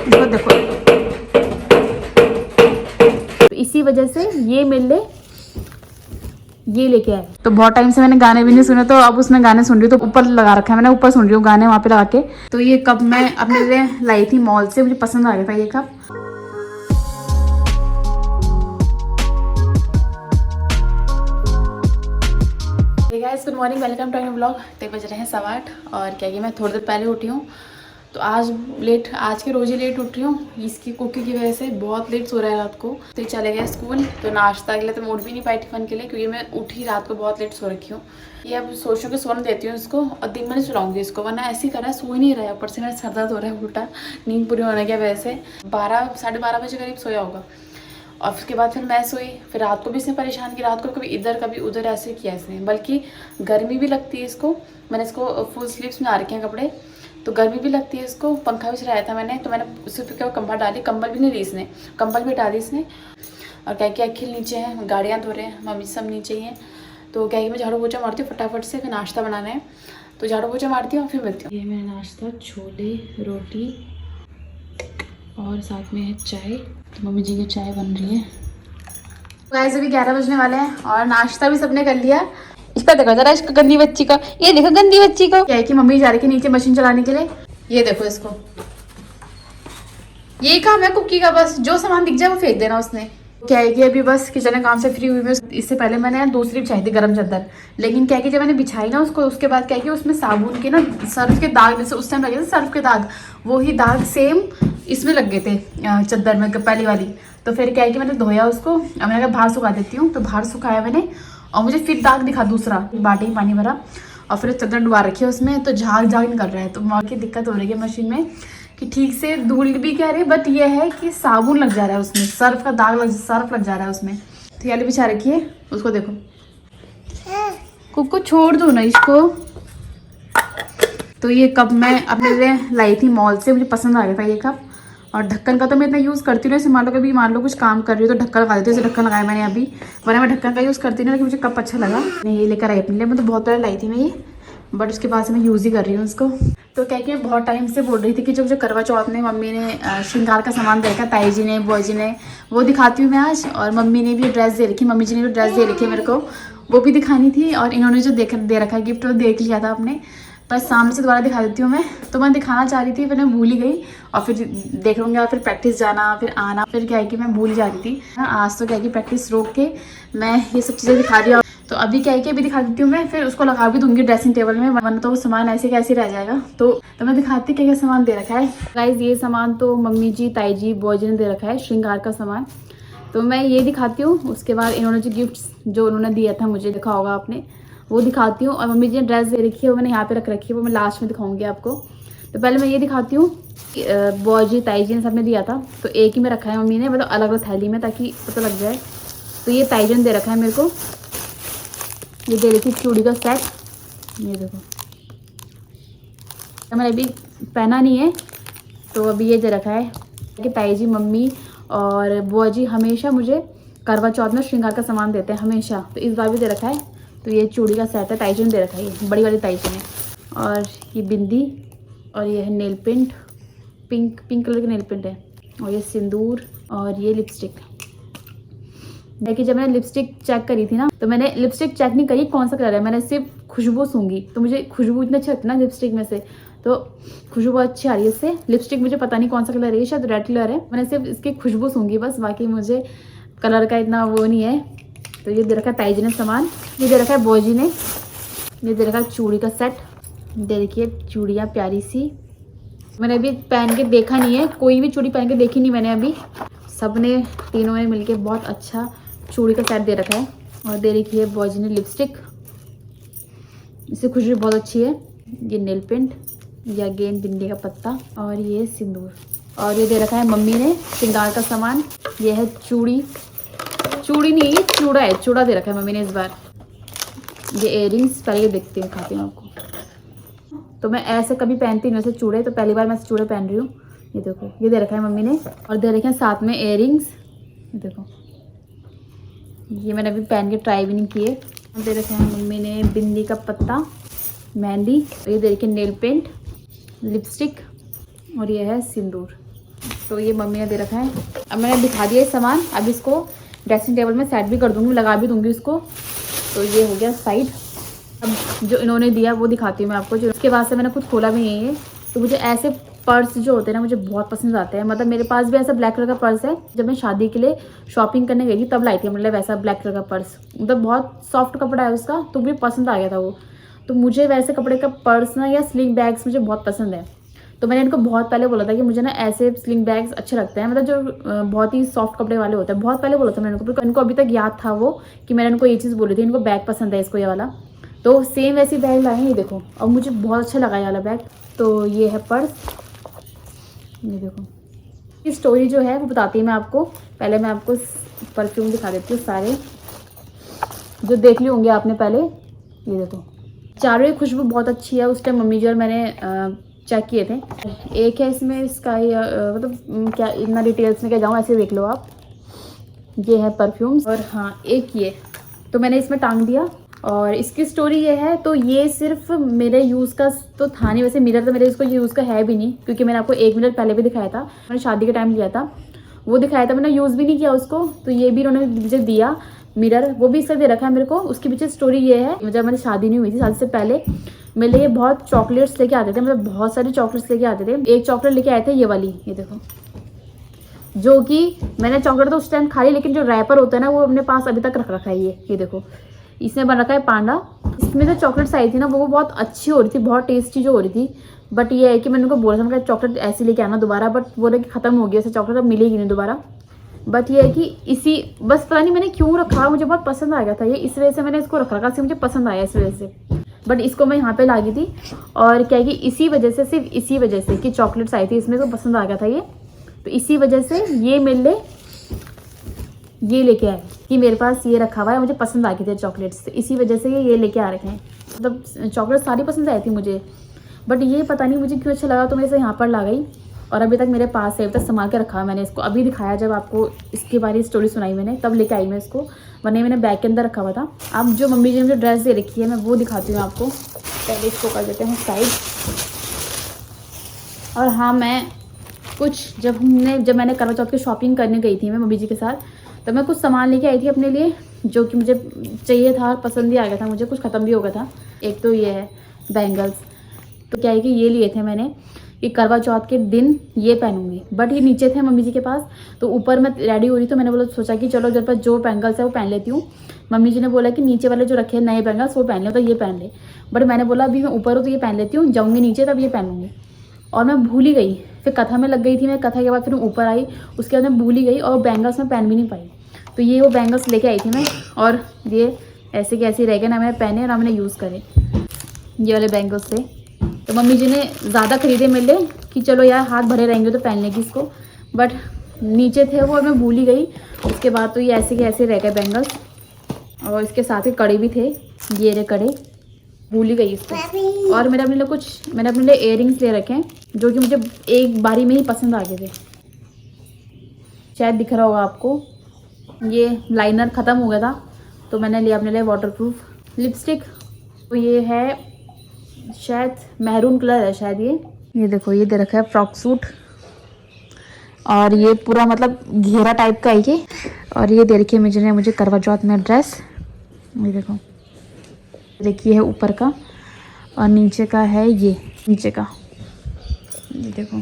इसको देखो, तो इसी वजह से ये मिले ये लेके आए। तो बहुत टाइम से मैंने गाने भी नहीं सुने, तो अब उसमें गाने सुन रही हूँ। तो ऊपर लगा रखा है मैंने, ऊपर सुन रही हूँ गाने वहाँ पे लगा के। तो ये कप मैं अपने लिए लाई थी मॉल से, मुझे पसंद आ गया था ये cup. Guys good morning, welcome to my vlog. तो बज रहे हैं 8:15 और क्या कि मैं थोड़ी देर पहले उठी हूँ। तो आज के रोज ही लेट उठ रही हूँ, इसकी कुकी की वजह से बहुत लेट सो रहा है रात को। तो ये चले गए स्कूल, तो नाश्ता के लिए तो मैं उठ भी नहीं पाई टिफिन के लिए, क्योंकि मैं उठी रात को बहुत लेट सो रखी हूँ। ये अब सोचूं कि सोने देती हूँ इसको और दिन में नहीं सुलाऊंगी इसको, वरना ऐसे ही कर रहा है, सो ही नहीं रहा है। ऊपर से मेरा सर दर्द हो रहा है उल्टा, नींद पूरी होने की वजह से। 12-12:30 बजे करीब सोया होगा। और उसके बाद फिर मैं सोई, फिर रात को भी इसने परेशान किया। रात को कभी इधर कभी उधर ऐसे किया इसने, बल्कि गर्मी भी लगती है इसको। मैंने इसको फुल स्लीव्स में आ रखे हैं कपड़े, तो गर्मी भी लगती है इसको। पंखा भी चलाया था मैंने, तो मैंने उसी पर क्या कंबल डाली, कंबल भी नहीं ली इसने, कंबल भी हटा दी इसने। और क्या कि अखिल नीचे हैं, गाड़ियाँ धो रहे हैं, मम्मी सब नीचे ही हैं। तो क्या कि मैं झाड़ू पोछा मारती हूँ फटाफट से, फिर नाश्ता बनाना है। तो झाड़ू पोछा मारती हूँ फिर मिलती हूँ। ये मेरा नाश्ता, छोले रोटी और साथ में है चाय। तो मम्मी जी की चाय बन रही है। गाइस अभी 11 बजने वाले हैं और नाश्ता भी सबने कर लिया। इसका देखो जरा, इसको गंदी बच्ची का, ये देखो गंदी बच्ची को। क्या है कि मम्मी जा रही है नीचे मशीन चलाने के लिए। ये देखो इसको, यही काम है कुकी का, बस जो सामान दिख जाए वो फेंक देना उसने। क्या है कि अभी बस किचन के काम से फ्री हुई मैं। इससे पहले मैंने दूसरी बिछाई थी गरम चादर, लेकिन क्या है कि जब मैंने बिछाई ना उसको, उसके बाद क्या है कि उसमें साबुन के ना सर्फ के दाग, जैसे उस टाइम लगे थे सर्फ के दाग, वही दाग सेम इसमें लग गए थे चादर में, पहली वाली। तो फिर क्या है कि मैंने धोया उसको, अब मैंने कहा बाहर सुखा देती हूँ। तो बाहर सुखाया मैंने और मुझे फिर दाग दिखा दूसरा, बाल्टी में पानी भरा और फिर चादर डुबा रखी है उसमें, तो झाग झाग निकल रहा है। तो माँ की दिक्कत हो रही है मशीन में कि ठीक से धूल भी कह रही है, बट ये है कि साबुन लग जा रहा है उसमें, सर्फ का दाग सर्फ लग जा रहा है उसमें। तो ये बिछा रखी है, उसको देखो। कुक छोड़ दो ना इसको। तो ये कप मैं अपने लिए लाई थी मॉल से, मुझे पसंद आ गया था ये कप। और ढक्कन का तो मैं इतना यूज़ करती हूँ, जैसे मान लो कुछ काम कर रही हो तो ढक्कन लगा देती हूँ। जैसे ढक्कन लगाया मैंने अभी, वरना मैं ढक्कन का यूज़ करती नहीं, लेकिन मुझे कप अच्छा लगा, मैं ये लेकर आई अपने लिए। मैं तो बहुत पहले लाई थी मैं ये, बट उसके बाद से मैं यूज़ ही कर रही हूँ उसको। तो क्या कि बहुत टाइम से बोल रही थी कि जो करवा चौथ में मम्मी ने श्रृंगार का सामान देखा, ताई जी ने बुआ जी ने, वो दिखाती हूँ मैं आज। और मम्मी ने भी ड्रेस दे रखी, मम्मी जी ने भी ड्रेस दे रखी है मेरे को, वो भी दिखानी थी। और इन्होंने जो दे रखा है गिफ्ट, वो देख लिया था आपने, बस सामने से दोबारा दिखा देती हूँ मैं। तो मैं दिखाना चाह रही थी, फिर मैं भूल ही गई। और फिर देख लूँगी, और फिर प्रैक्टिस जाना, फिर आना, फिर क्या है कि मैं भूल ही जा रही थी। आज तो क्या है कि प्रैक्टिस रोक के मैं ये सब चीज़ें दिखा रही हूँ। तो अभी क्या है कि अभी दिखा देती हूँ मैं, फिर उसको लगा भी दूंगी ड्रेसिंग टेबल में, वरना तो वो सामान ऐसे कैसे रह जाएगा। तो मैं दिखाती क्या क्या सामान दे रखा है। गाइस ये सामान तो मम्मी जी, ताई जी, बुआ जी ने दे रखा है, श्रृंगार का सामान। तो मैं ये दिखाती हूँ, उसके बाद इन्होंने जो गिफ्ट्स जो उन्होंने दिया था मुझे, देखा होगा आपने, वो दिखाती हूँ। और मम्मी जी ने ड्रेस दे रखी है, वो मैंने यहाँ पे रख रखी है, वो मैं लास्ट में दिखाऊंगी आपको। तो पहले मैं ये दिखाती हूँ, बुआ जी, ताई जी ने सबने दिया था, तो एक ही में रखा है मम्मी ने, मतलब अलग अलग थैली में, ताकि पता लग जाए। तो ये ताई जी ने दे रखा है मेरे को, ये दे रखी चूड़ी का सेट, ये देखो। तो मैंने अभी पहना नहीं है, तो अभी ये दे रखा है कि ताई जी, मम्मी और बुआ जी हमेशा मुझे करवा चौथ में श्रृंगार का सामान देते हैं हमेशा, तो इस बार भी दे रखा है। तो ये चूड़ी का सेट है, ताई जी ने दे रखा है, ये बड़ी वाली ताई जी ने। और ये बिंदी, और ये है नेल पेंट, पिंक कलर की नेल पेंट है, और ये सिंदूर, और ये लिपस्टिक। देखिए जब मैंने लिपस्टिक चेक करी थी ना, तो मैंने लिपस्टिक चेक नहीं करी कौन सा कलर है, मैंने सिर्फ खुशबू सूंघी। तो मुझे खुशबू इतनी अच्छी लगती है ना लिपस्टिक में से, तो खुशबू अच्छी आ रही है इससे। लिपस्टिक मुझे पता नहीं कौन सा कलर है, शायद रेड कलर है, मैंने सिर्फ इसकी खुशबू सूंघी बस, बाकी मुझे कलर का इतना वो नहीं है। तो ये दे रखा है ताई जी ने सामान, ये दे रखा है बुआ जी ने, ये दे रखा है चूड़ी का सेट, दे रखी है चूड़ियाँ प्यारी सी। मैंने अभी पहन के देखा नहीं है, कोई भी चूड़ी पहन के देखी नहीं मैंने अभी। सबने तीनों ने मिलके बहुत अच्छा चूड़ी का सेट दे रखा है। और दे रखी है बुआ जी ने लिपस्टिक, इससे खुशबू बहुत अच्छी है। ये नेल पेंट, या गेंद बिंदी का पत्ता, और ये सिंदूर। और ये दे रखा है मम्मी ने श्रृंगार का सामान, ये है चूड़ी नहीं है, ये चूड़ा है, चूड़ा दे रखा है मम्मी ने इस बार। ये इयररिंग्स, पहले ये देखती हूँ, खाती हूँ आपको। तो मैं ऐसे कभी पहनती नहीं वैसे चूड़े, तो पहली बार मैं चूड़े पहन रही हूँ। ये देखो, ये दे रखा है मम्मी ने, और दे रखे हैं साथ में इयररिंग्स, ये देखो। ये मैंने अभी पहन के ट्राई भी नहीं किए। दे रखे हैं मम्मी ने बिंदी का पत्ता, मेहंदी, ये दे रखे नेल पेंट, लिपस्टिक, और ये है सिंदूर। तो ये मम्मी ने दे रखा है। अब मैंने दिखा दिया ये सामान, अब इसको ड्रेसिंग टेबल में सेट भी कर दूँगी, लगा भी दूँगी उसको। तो ये हो गया साइड। अब जो इन्होंने दिया वो दिखाती हूँ मैं आपको। जो उसके बाद से मैंने कुछ खोला भी नहीं है। तो मुझे ऐसे पर्स जो होते हैं ना मुझे बहुत पसंद आते हैं। मतलब मेरे पास भी ऐसा ब्लैक कलर का पर्स है, जब मैं शादी के लिए शॉपिंग करने गई थी तब लाई थी, मतलब वैसा ब्लैक कलर का पर्स। मतलब बहुत सॉफ्ट कपड़ा है उसका, तो मुझे पसंद आ गया था वो। तो मुझे वैसे कपड़े का पर्स ना या स्लिंग बैग्स मुझे बहुत पसंद है। तो मैंने इनको बहुत पहले बोला था कि मुझे ना ऐसे स्लिंग बैग्स अच्छे लगते हैं, मतलब जो बहुत ही सॉफ्ट कपड़े वाले होते हैं। बहुत पहले बोला था मैंने इनको अभी तक याद था वो कि मैंने इनको ये चीज़ बोली थी। इनको बैग पसंद है इसको, ये वाला। तो सेम वैसी बैग लाए हैं, ये देखो। और मुझे बहुत अच्छा लगा ये वाला बैग। तो ये है पर्स, ये देखो। ये स्टोरी जो है वो बताती है मैं आपको। पहले मैं आपको परफ्यूम दिखा देती हूँ सारे जो देख लिए होंगे आपने पहले। ये देखो, चारों ही खुशबू बहुत अच्छी है। उस टाइम मम्मी जी और मैंने चेक किए थे। एक है इसमें स्काई, मतलब क्या इतना डिटेल्स में क्या जाऊँ, ऐसे देख लो आप। ये है परफ्यूम्स। और हाँ, एक ये तो मैंने इसमें टांग दिया। और इसकी स्टोरी ये है, तो ये सिर्फ मेरे यूज़ का तो था नहीं। वैसे मिरर तो मेरे इसको यूज़ का है भी नहीं, क्योंकि मैंने आपको 1 मिनट पहले भी दिखाया था। मैंने शादी के टाइम लिया था, वो दिखाया था, मैंने यूज़ भी नहीं किया उसको। तो ये भी इन्होंने मुझे दिया मिरर, वो भी इसका दे रखा है मेरे को। उसके पीछे स्टोरी ये है, जब मैंने शादी नहीं हुई थी, शादी से पहले मेरे लिए बहुत चॉकलेट्स लेके आते थे। मतलब बहुत सारी चॉकलेट्स लेके आते थे। एक चॉकलेट लेके आए थे ये वाली, ये देखो। जो कि मैंने चॉकलेट तो उस टाइम खा ली, लेकिन जो रैपर होता है ना वो अपने पास अभी तक रख रखा है। ये देखो, इसमें बन रखा है पांडा। इसमें जो चॉकलेट्स आई थी ना वो बहुत अच्छी हो रही थी, बहुत टेस्टी जो हो रही थी। बट ये है कि मैंने उनको बोला था मैं चॉकलेट ऐसी लेके आना दोबारा, बट बोले कि ख़त्म हो गया ऐसे चॉकलेट, अब मिलेगी नहीं दोबारा। बट ये है कि इसी बस पता नहीं मैंने क्यों रखा, मुझे बहुत पसंद आ गया था ये, इस वजह से मैंने इसको रख रखा। मुझे पसंद आया इस वजह से। बट इसको मैं यहाँ पे ला गई थी, और क्या है कि इसी वजह से, सिर्फ इसी वजह से कि चॉकलेट्स आई थी इसमें, तो पसंद आ गया था ये। तो इसी वजह से ये मेरे लिए ये लेके आए कि मेरे पास ये रखा हुआ है, मुझे पसंद आ गए थे चॉकलेट्स, तो इसी वजह से ये लेके आ रखे हैं। मतलब चॉकलेट सारी पसंद आई थी मुझे, बट ये पता नहीं मुझे क्यों अच्छा लगा, तो मैं इसे यहाँ पर ला गई। और अभी तक मेरे पास है, अभी तक संभाल के रखा है मैंने इसको। अभी दिखाया जब आपको इसके बारे में स्टोरी सुनाई मैंने, तब लेके आई मैं इसको, वरना मैंने बैग के अंदर रखा हुआ था। अब जो मम्मी जी ने मुझे ड्रेस दे रखी है मैं वो दिखाती हूँ आपको। पहले इसको कर देते हैं साइड। और हाँ, मैं कुछ जब मैंने करवा चौथ की शॉपिंग करने गई थी मैं मम्मी जी के साथ, तो मैं कुछ सामान लेके आई थी अपने लिए, जो कि मुझे चाहिए था, पसंद भी आ गया था मुझे, कुछ ख़त्म भी हो गया था। एक तो ये है बैंगल्स। तो क्या है कि ये लिए थे मैंने कि करवा चौथ के दिन ये पहनूंगी, बट ये नीचे थे मम्मी जी के पास। तो ऊपर मैं रेडी हो रही, तो मैंने सोचा कि चलो जब जो बैंगल्स है वो पहन लेती हूँ। मम्मी जी ने बोला कि नीचे वाले जो रखे हैं नए बैंगल्स वो पहन ले, तो ये पहन ले। बट मैंने बोला अभी मैं ऊपर हूँ तो ये पहन लेती हूँ, जाऊँगी नीचे तब ये पहनूंगी। और मैं भूल ही गई, फिर कथा में लग गई थी मैं। कथा के बाद फिर ऊपर आई, उसके बाद मैं भूल ही गई और बैंगल्स में पहन भी नहीं पाई। तो ये वो बैंगल्स लेके आई थी मैं, और ये ऐसे के ऐसे रह गए, ना मैंने पहने ना मैंने यूज़ करे ये वाले बैंगल्स थे। तो मम्मी जी ने ज़्यादा खरीदे मेरे लिए कि चलो यार हाथ भरे रहेंगे तो पहन लेगी इसको, बट नीचे थे वो और मैं भूल ही गई। उसके बाद तो ये ऐसे के ऐसे रह गए बैंगल्स, और इसके साथ ही कड़े भी थे, ये रहे कड़े, भूल ही गई इसको। और मैंने अपने लिए इयररिंग्स ले रखे हैं, जो कि मुझे एक बारी में ही पसंद आ गए थे। शायद दिख रहा होगा आपको, ये लाइनर ख़त्म हो गया था तो मैंने लिया अपने लिए वाटरप्रूफ लिपस्टिक। तो ये है शायद मैरून कलर है शायद ये देखो, ये दे रखा है फ्रॉक सूट, और ये पूरा मतलब घेरा टाइप का है ये। और ये दे रखी है मुझे करवा चौथ में ड्रेस, ये देखो, देखिए है ऊपर का, और नीचे का है ये नीचे का, ये देखो।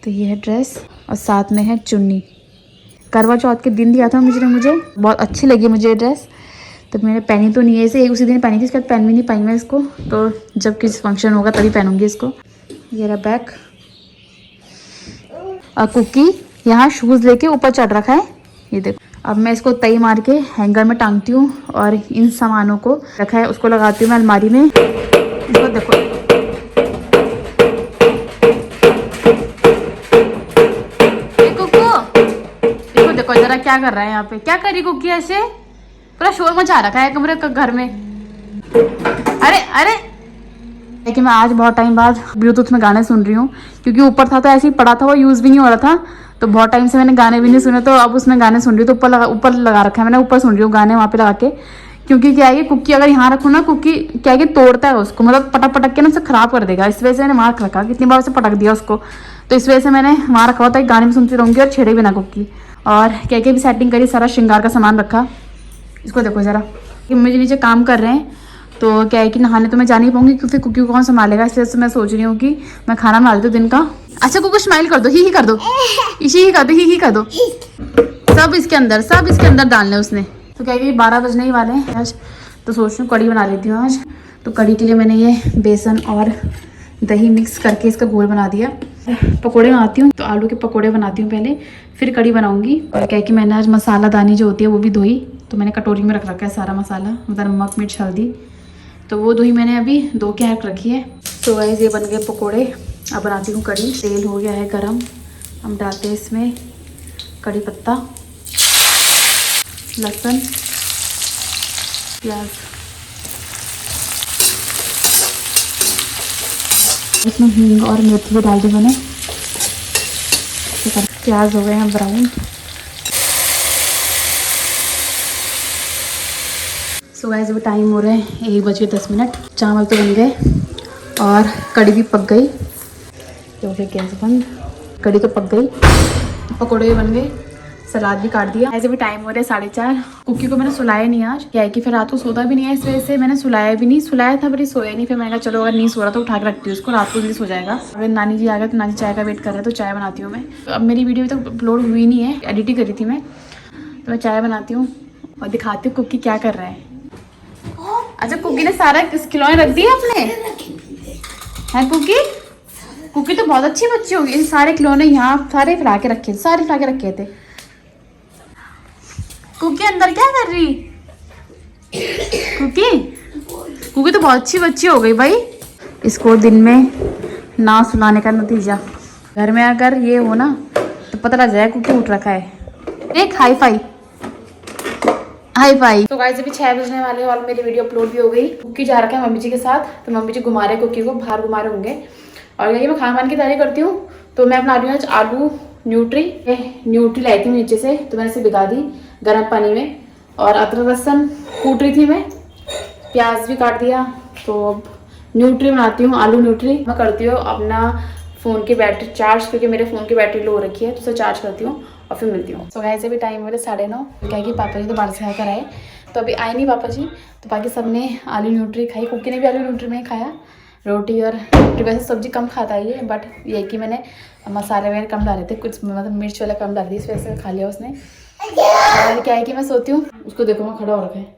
तो ये है ड्रेस, और साथ में है चुन्नी। करवा चौथ के दिन दिया था मुझे बहुत अच्छी लगी मुझे ये ड्रेस। तो मैंने पहनी तो नहीं है इसे, उसी दिन पहनी थी, इसके बाद पहन भी नहीं पाई मैं इसको। तो जब किसी फंक्शन होगा तभी पहनूंगी इसको। ये रहा बैग, और कुकी यहाँ शूज़ लेके ऊपर चढ़ रखा है, ये देखो। अब मैं इसको तई मार के हैंगर में टांगती हूँ, और इन सामानों को रखा है उसको लगाती हूँ मैं अलमारी में। इसको देखो, देखो देखो जरा क्या कर रहा है यहाँ पे, क्या करी कुकी, ऐसे पूरा शोर मचा रखा है कमरे का घर में। अरे लेकिन मैं आज बहुत टाइम बाद ब्लूटूथ में गाने सुन रही हूँ, क्योंकि ऊपर था तो ऐसे ही पड़ा था, वो यूज़ भी नहीं हो रहा था। तो बहुत टाइम से मैंने गाने भी नहीं सुने, तो अब उसमें गाने सुन रही हूँ। तो ऊपर लगा रखा है मैंने, ऊपर सुन रही हूँ गाने वहाँ पे लगा के, क्योंकि क्या है कि कुकी अगर यहाँ रखो ना, कुकी क्या है कि तोड़ता है उसको, मतलब पटक पटक के ना उसे खराब कर देगा। इस वजह से मैंने वहाँ रखा, कितनी बार उसे पटक दिया उसको, तो इस वजह से मैंने वहाँ रखा होता है। गाने भी सुनती रहूँगी और छेड़े भी ना कुकी। और क्या क्या भी सेटिंग करी, सारा श्रृंगार का सामान रखा। इसको देखो ज़रा, मुझे नीचे काम कर रहे हैं, तो क्या है कि नहाने तो मैं जा नहीं पाऊंगी, क्योंकि कुकी को कौन संभालेगा। इस वजह से मैं सोच रही हूँ कि मैं खाना बना लेती हूँ दिन का। अच्छा कुकी स्माइल कर दो, ही कर दो, ही कर दो, ही कर दो। सब इसके अंदर डालने उसने। तो क्या है कि 12 बजने ही वाले हैं आज, तो सोच रही हूँ कढ़ी बना लेती हूँ आज। तो कढ़ी के लिए मैंने ये बेसन और दही मिक्स करके इसका घोल बना दिया। पकोड़े बनाती हूँ, तो आलू के पकोड़े बनाती हूँ पहले, फिर कढ़ी बनाऊंगी। और क्या है कि मैंने आज मसाला दानी जो होती है वो भी धोई, तो मैंने कटोरी में रख रखा है सारा मसाला, मतलब नमक मिर्च हल्दी, तो वो धोई मैंने अभी धो के रख रखी है। तो गाइस ये बन गए पकोड़े। अब बनाती हूँ कढ़ी। तेल हो गया है गरम, हम डालते हैं इसमें कड़ी पत्ता, लहसुन, प्याज, इसमें हींग और मेथी भी डाल दी मैंने। प्याज हो गए हैं ब्राउन। सो गाइस अभी टाइम हो रहा है 1:10। चावल तो बन गए और कड़ी भी पक गई। तो फिर गैस बंद, कड़ी तो पक गई, पकौड़े भी बन गए, सलाद भी काट दिया। ऐसे भी टाइम हो रहा है 4:30। कुकी को मैंने सुलाया नहीं आज, क्या है कि फिर रात को सोता भी नहीं है, इस वजह से मैंने सुलाया भी नहीं। सुलाया था पर सोया नहीं, फिर मैंने कहा चलो अगर नहीं सो रहा तो उठा के रखती हूँ उसको, रात को जल्दी सो जाएगा। अगर नानी जी आ गए तो नानी चाय का वेट कर रहे हैं, तो चाय बनाती हूँ मैं। तो अब मेरी वीडियो तक अपलोड हुई नहीं है, एडिटिंग करी थी मैं, तो मैं चाय बनाती हूँ और दिखाती हूँ कुकी क्या कर रहा है। अच्छा कुकी ने सारा खिलौने रख दिए अपने, है कुकी? कुकी तो बहुत अच्छी बच्ची होगी, इन सारे खिलौने यहाँ सारे फैला के रखे, सारे फैला के रखे थे। कुकी अंदर क्या कर रही? कुकी कुकी तो बहुत अच्छी बच्ची हो गई भाई। इसको दिन में ना सुलाने का नतीजा, घर में अगर ये हो ना तो पता लग जाए कुकी उठ रखा है। एक हाई फाई, हाई फाई। तो गाइस अभी 6 बजने वाले हैं और मेरी वीडियो अपलोड भी हो गई। कुकी जा रखा है मम्मी जी के साथ, तो मम्मी जी घुमा रहे कुकी को, बाहर घुमा रहे होंगे। और ये मैं खाना बनाने की तैयारी करती हूँ, तो मैं बना रही हूँ आज आलू न्यूट्री लाई थी नीचे से, तो मैंने इसे भिगा दी गर्म पानी में। और अदरक लहसुन कूट रही थी मैं, प्याज भी काट दिया। तो अब न्यूट्री बनाती हूँ, आलू न्यूट्री। मैं करती हूँ अपना फ़ोन की बैटरी चार्ज, क्योंकि मेरे फ़ोन की बैटरी लो हो रखी है, तो उसे चार्ज करती हूँ और फिर मिलती हूँ। सो ऐसे भी टाइम हो रहा 9:30, क्या कि पापा जी तो बाहर से खाकर आए, तो अभी आए नहीं पापा जी, तो बाकी सब ने आलू न्यूट्री खाई। कुकी ने भी आलू न्यूट्री में खाया, रोटी और न्यूट्री। वैसे सब्जी कम खाता है ये, बट ये कि मैंने मसाले वगैरह कम डाले थे, कुछ मतलब मिर्च वाला कम डाल दी, इस वजह से खा लिया उसने। और क्या है कि मैं सोती हूँ, उसको देखो मैं खड़ा हो रखा है,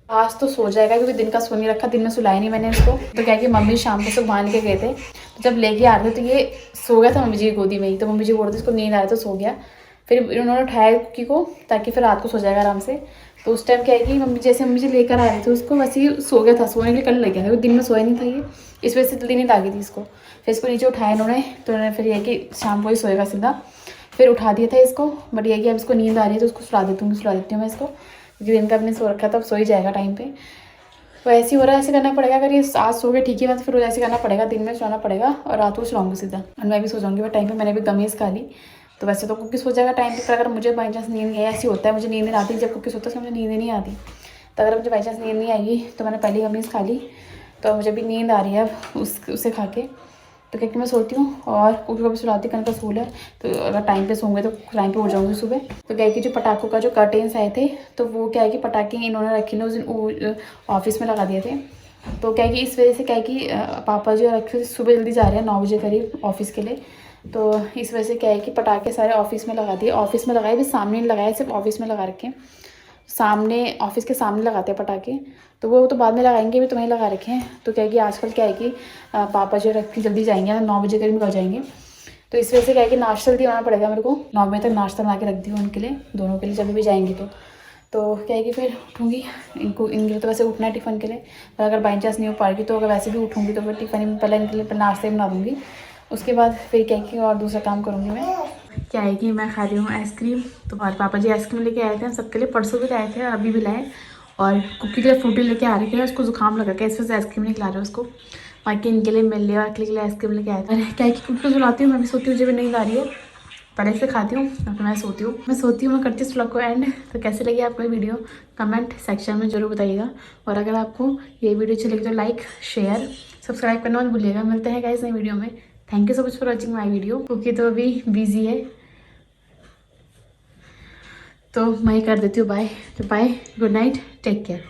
आज तो सो जाएगा क्योंकि दिन का सो नहीं रखा, दिन में सुलाया नहीं मैंने इसको। तो क्या है कि मम्मी शाम को सब बांध के गए थे, तो जब लेके आ रहे थे तो ये सो गया था मम्मी जी की गोदी में ही। तो मम्मी जी बोल रहे थे इसको नींद आ रही तो सो गया, फिर उन्होंने उठाया कुकी को ताकि फिर रात को सो जाएगा आराम से। तो उस टाइम क्या है कि मम्मी जी लेकर आ रही थी उसको, वैसे ही सो गया था, सोने के लिए करने लग गया था, दिन में सोया नहीं था ये, इस वजह से जल्दी नींद आ गई थी इसको। फिर इसको नीचे उठाया इन्होंने, तो उन्होंने फिर यह कि शाम को ही सोएगा सीधा, फिर उठा दिया था इसको। बट ये कि अब इसको नींद आ रही है तो उसको सुला देती हूँ मैं इसको, क्योंकि दिन का अपने सो रखा था, अब सो ही जाएगा टाइम पे। तो ऐसे हो रहा है, ऐसे करना पड़ेगा। अगर ये आज सो गए ठीक है, तो फिर ऐसे करना पड़ेगा, दिन में सुलाना पड़ेगा और रात को सुलाऊंगी सीधा। और मैं भी सो जाऊँगी बट टाइम पे, मैंने भी गमीज खा ली। तो वैसे तो कुकी सो जाएगा टाइम पे, पर अगर मुझे बाई चांस नींद नहीं आई, ऐसी होता है मुझे नींद नहीं आती, जब कुकी सोता है मुझे नींद नहीं आती। तो अगर मुझे बाई चांस नींद नहीं आएगी तो मैंने पहले गमीज खा ली, तो मुझे भी नींद आ रही है अब उसे खा के। तो क्या कि मैं सोती हूँ और कुकी को भी सुलाती, कल का स्कूल है, तो अगर टाइम पे सोऊंगे तो टाइम पे उठ जाऊँगी सुबह। तो क्या है कि जो पटाखों का जो कर्टेन्स आए थे, तो वो क्या है कि पटाखे इन्होंने रखे उस दिन ऑफिस में लगा दिए थे। तो क्या है कि इस वजह से क्या है कि पापा जी रखे सुबह जल्दी जा रहे हैं 9 बजे करीब ऑफिस के लिए, तो इस वजह से क्या है कि पटाखे सारे ऑफिस में लगा दिए। ऑफिस में लगाए भी, सामने नहीं लगाए, सिर्फ ऑफिस में लगा रखे हैं। सामने ऑफिस के सामने लगाते हैं पटाखे, तो वो तो बाद में लगाएंगे, भी तो वहीं लगा रखे हैं। तो क्या है कि आजकल क्या है कि पापा जो रख के जल्दी जाएंगे, 9 बजे करीब निकल जाएंगे, तो इस वजह से क्या है कि नाश्ता जल्दी आना पड़ेगा मेरे को। 9 बजे तक नाश्ता बना के रख दी उनके लिए, दोनों के लिए, जब भी जाएंगी तो क्या है कि फिर उठूँगी। इनके लिए तो वैसे उठना है टिफ़िन के लिए, पर अगर बाई चांस नहीं हो पाएगी तो अगर वैसे भी उठूँगी तो फिर टिफ़िन में पहले इनके लिए नाश्ते बना दूँगी, उसके बाद फिर क्या है कि और दूसरा काम करूँगी मैं। क्या है कि मैं खा रही हूँ आइसक्रीम, तो और पापा जी आइसक्रीम लेके आए थे हम सबके लिए, परसों भी लाए थे और अभी भी लाए। और कुकी के लिए फ्रूटी लेके आ रहे थे, उसको जुकाम लगा के इस वजह से आइसक्रीम नहीं खिला रहे उसको। बाकी इनके लिए मिल लिया और के लिए आइसक्रीम लेके आए थे। क्या है कि कुकी को सुलाती हूँ, मैं भी सोती हूँ, मुझे भी नींद आ रही है, पहले से खाती हूँ और फिर मैं सोती हूँ। मैं करती हूँ व्लॉग को एंड। तो कैसे लगी आपको ये वीडियो कमेंट सेक्शन में जरूर बताइएगा। और अगर आपको ये वीडियो अच्छी लगी तो लाइक शेयर सब्सक्राइब करना मत भूलिएगा। मिलते हैं गाइस नई वीडियो में। Thank you so much for watching my video. क्योंकि तो अभी बिजी है तो मैं ही कर देती हूँ बाय। तो bye, good night, take care.